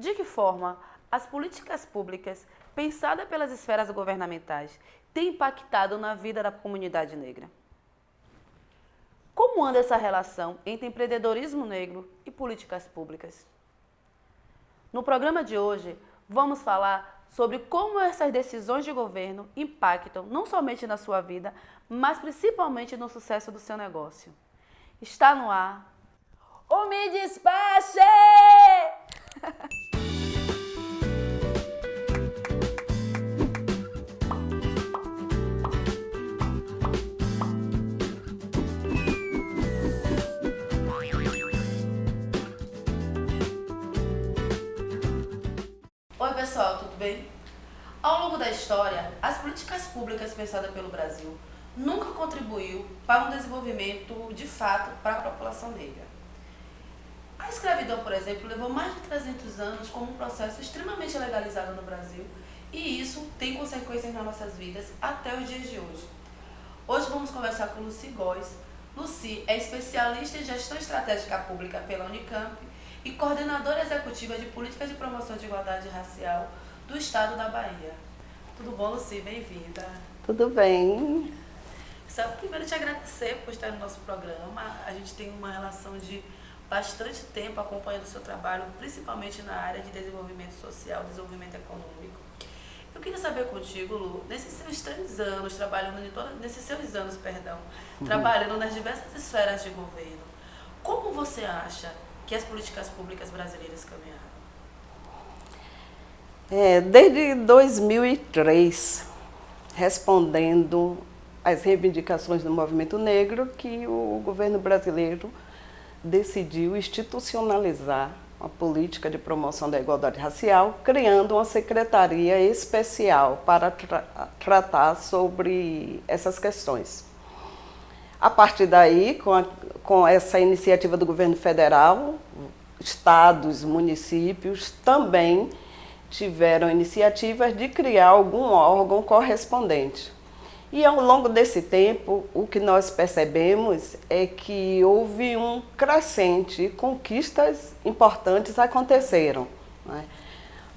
De que forma as políticas públicas pensadas pelas esferas governamentais têm impactado na vida da comunidade negra? Como anda essa relação entre empreendedorismo negro e políticas públicas? No programa de hoje, vamos falar sobre como essas decisões de governo impactam não somente na sua vida, mas principalmente no sucesso do seu negócio. Está no ar o Me Despache! Oi pessoal, tudo bem? Ao longo da história, as políticas públicas pensadas pelo Brasil nunca contribuiu para um desenvolvimento de fato para a população negra. A escravidão, por exemplo, levou mais de 300 anos como um processo extremamente legalizado no Brasil e isso tem consequências nas nossas vidas até os dias de hoje. Hoje vamos conversar com Lucy Góes. Lucy é especialista em gestão estratégica pública pela Unicamp e coordenadora executiva de políticas de promoção de igualdade racial do estado da Bahia. Tudo bom, Lucy? Bem-vinda. Tudo bem. Só primeiro te agradecer por estar no nosso programa. A gente tem uma relação de bastante tempo acompanhando o seu trabalho, principalmente na área de desenvolvimento social, desenvolvimento econômico. Eu queria saber contigo, Lu, nesses seus 3 anos trabalhando trabalhando nas diversas esferas de governo, como você acha que as políticas públicas brasileiras caminharam? Desde 2003, respondendo às reivindicações do movimento negro, que o governo brasileiro decidiu institucionalizar a política de promoção da igualdade racial, criando uma secretaria especial para tratar sobre essas questões. A partir daí, com essa iniciativa do governo federal, estados, municípios também tiveram iniciativas de criar algum órgão correspondente. E ao longo desse tempo, o que nós percebemos é que houve um crescente, conquistas importantes aconteceram, né?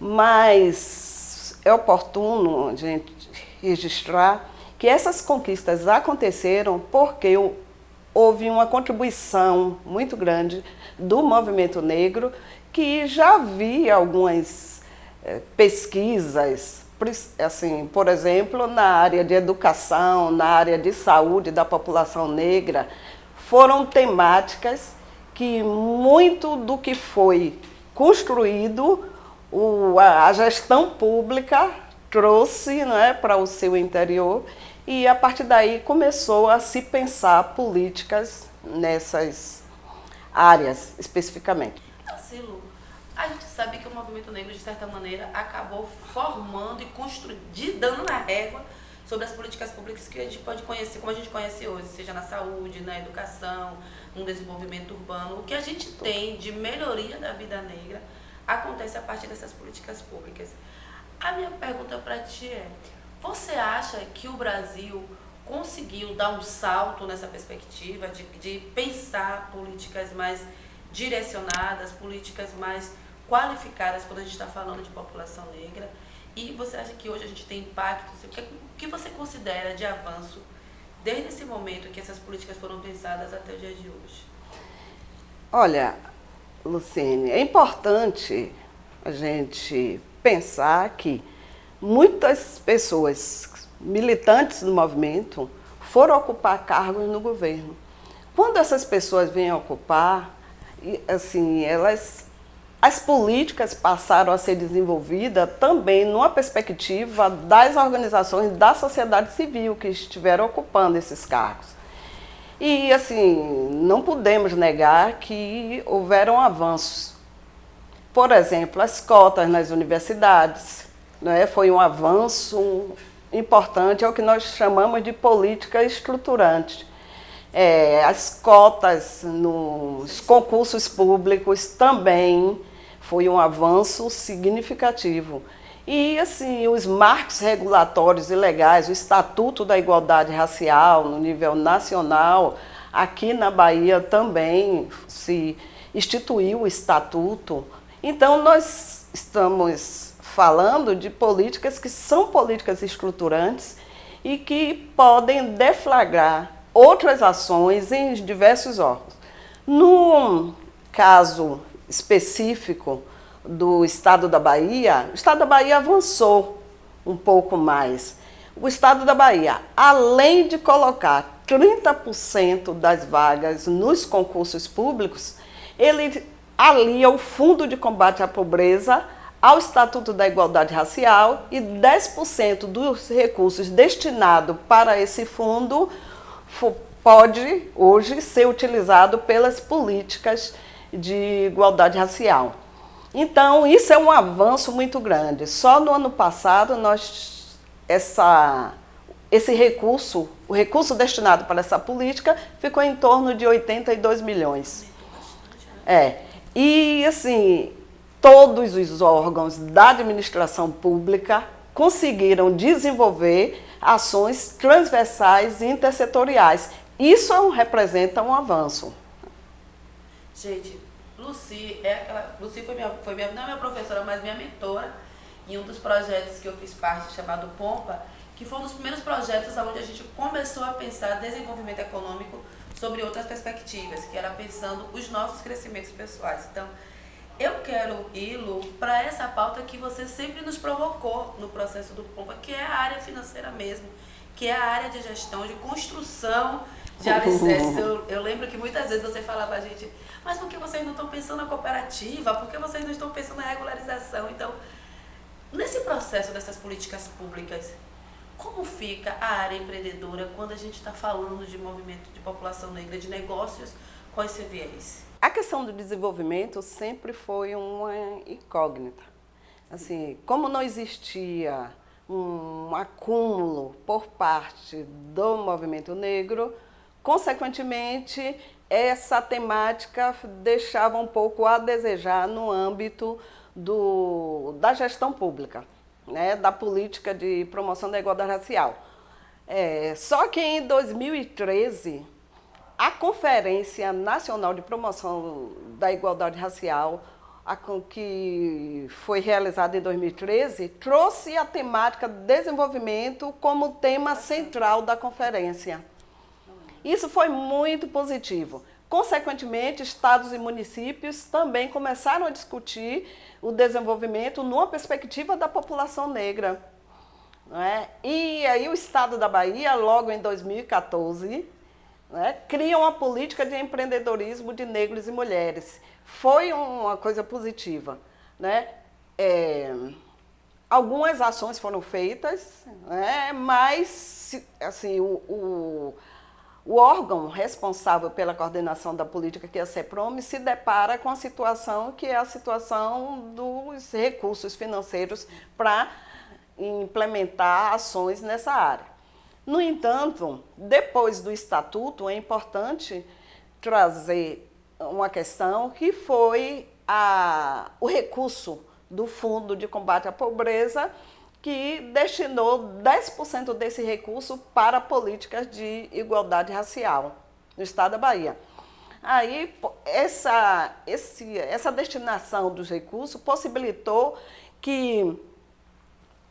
Mas é oportuno a gente registrar que essas conquistas aconteceram porque houve uma contribuição muito grande do movimento negro, que já havia algumas pesquisas, assim, por exemplo, na área de educação, na área de saúde da população negra, foram temáticas que muito do que foi construído, a gestão pública trouxe, né, para o seu interior, e a partir daí começou a se pensar políticas nessas áreas especificamente. Assim, Lu, a gente sabe que o movimento negro, de certa maneira, acabou formando e dando na régua sobre as políticas públicas que a gente pode conhecer, como a gente conhece hoje, seja na saúde, na educação, no desenvolvimento urbano. O que a gente tem de melhoria da vida negra acontece a partir dessas políticas públicas. A minha pergunta para ti é, você acha que o Brasil conseguiu dar um salto nessa perspectiva de pensar políticas mais direcionadas, políticas mais qualificadas quando a gente está falando de população negra? E você acha que hoje a gente tem impacto? O que você considera de avanço desde esse momento que essas políticas foram pensadas até o dia de hoje? Olha, Luciene, é importante a gente pensar que muitas pessoas militantes do movimento foram ocupar cargos no governo. Quando essas pessoas vêm ocupar, assim, as políticas passaram a ser desenvolvidas também numa perspectiva das organizações da sociedade civil que estiveram ocupando esses cargos. E, assim, não podemos negar que houveram avanços. Por exemplo, as cotas nas universidades, né, foi um avanço importante, é o que nós chamamos de política estruturante. As cotas nos concursos públicos também foi um avanço significativo. E, assim, os marcos regulatórios e legais, o Estatuto da Igualdade Racial no nível nacional, aqui na Bahia também se instituiu o Estatuto. Então, nós estamos falando de políticas que são políticas estruturantes e que podem deflagrar outras ações em diversos órgãos. No caso específico do Estado da Bahia, o Estado da Bahia avançou um pouco mais. O Estado da Bahia, além de colocar 30% das vagas nos concursos públicos, ele alia o Fundo de Combate à Pobreza ao Estatuto da Igualdade Racial e 10% dos recursos destinados para esse fundo pode hoje ser utilizado pelas políticas de igualdade racial. Então, isso é um avanço muito grande. Só no ano passado, esse recurso, o recurso destinado para essa política, ficou em torno de 82 milhões. E assim, todos os órgãos da administração pública conseguiram desenvolver ações transversais e intersetoriais. Isso representa um avanço. Gente, Lucy não é minha professora, mas minha mentora em um dos projetos que eu fiz parte, chamado Pompa, que foi um dos primeiros projetos onde a gente começou a pensar desenvolvimento econômico sobre outras perspectivas, que era pensando os nossos crescimentos pessoais. Então, eu quero ir, Lu, para essa pauta que você sempre nos provocou no processo do Pompa, que é a área financeira mesmo, que é a área de gestão, de construção de alicerces. Eu lembro que muitas vezes você falava a gente, mas por que vocês não estão pensando na cooperativa? Por que vocês não estão pensando na regularização? Então, nesse processo dessas políticas públicas, como fica a área empreendedora quando a gente está falando de movimento de população negra, de negócios com esse viés? A questão do desenvolvimento sempre foi uma incógnita. Assim, como não existia um acúmulo por parte do movimento negro, consequentemente, essa temática deixava um pouco a desejar no âmbito da gestão pública, né, da política de promoção da igualdade racial. Só que em 2013, a Conferência Nacional de Promoção da Igualdade Racial, que foi realizada em 2013, trouxe a temática desenvolvimento como tema central da conferência. Isso foi muito positivo. Consequentemente, estados e municípios também começaram a discutir o desenvolvimento numa perspectiva da população negra. Não é? E aí o Estado da Bahia, logo em 2014, cria uma política de empreendedorismo de negros e mulheres. Foi uma coisa positiva. Né? Algumas ações foram feitas, mas assim, o órgão responsável pela coordenação da política, que é a CEPROME, se depara com a situação que é a situação dos recursos financeiros para implementar ações nessa área. No entanto, depois do estatuto, é importante trazer uma questão que foi o recurso do Fundo de Combate à Pobreza, que destinou 10% desse recurso para políticas de igualdade racial no Estado da Bahia. Aí, essa destinação dos recursos possibilitou que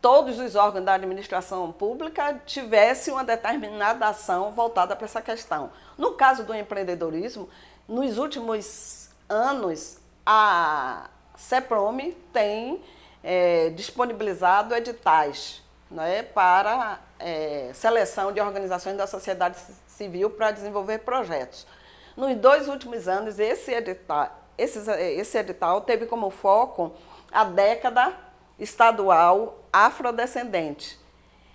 todos os órgãos da administração pública tivessem uma determinada ação voltada para essa questão. No caso do empreendedorismo, nos últimos anos, a CEPROME tem disponibilizado editais, para seleção de organizações da sociedade civil para desenvolver projetos. Nos 2 últimos anos, esse edital teve como foco a década estadual afrodescendente.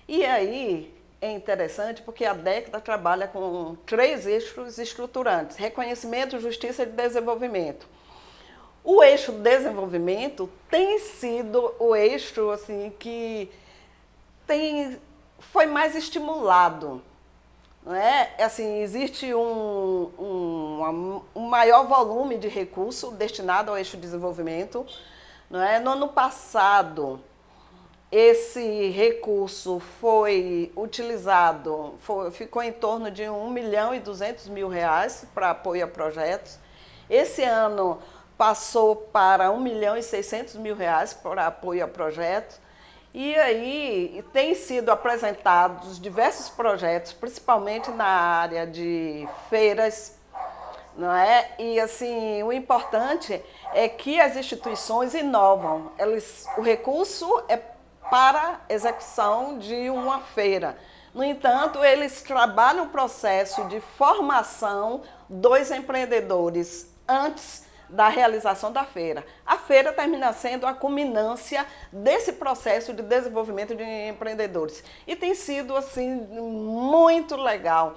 E aí é interessante porque a década trabalha com 3 eixos estruturantes: reconhecimento, justiça e desenvolvimento. O eixo desenvolvimento tem sido o eixo assim, que foi mais estimulado. Não é? Assim, existe um maior volume de recurso destinado ao eixo desenvolvimento. Não é? No ano passado, esse recurso foi utilizado, ficou em torno de R$ 1.200.000 para apoio a projetos. Esse ano passou para R$ 1.600.000 para apoio a projetos. E aí tem sido apresentados diversos projetos, principalmente na área de feiras, não é? E assim, o importante é que as instituições inovam. O recurso é para execução de uma feira. No entanto, eles trabalham o processo de formação dos empreendedores antes da realização da feira. A feira termina sendo a culminância desse processo de desenvolvimento de empreendedores. E tem sido, assim, muito legal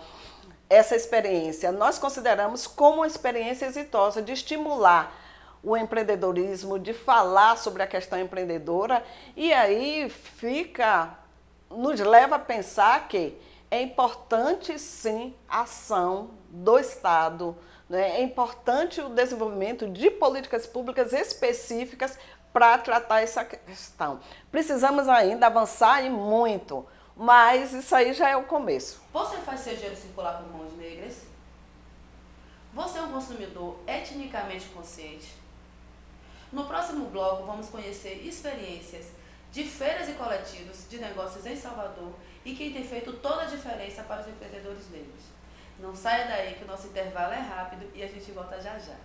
essa experiência. Nós consideramos como uma experiência exitosa de estimular o empreendedorismo, de falar sobre a questão empreendedora, e aí nos leva a pensar que é importante sim a ação do Estado, né? É importante o desenvolvimento de políticas públicas específicas para tratar essa questão. Precisamos ainda avançar e muito, mas isso aí já é o começo. Você faz seu dinheiro circular por mãos negras? Você é um consumidor etnicamente consciente? No próximo bloco, vamos conhecer experiências de feiras e coletivos de negócios em Salvador e quem tem feito toda a diferença para os empreendedores negros. Não saia daí que o nosso intervalo é rápido e a gente volta já já.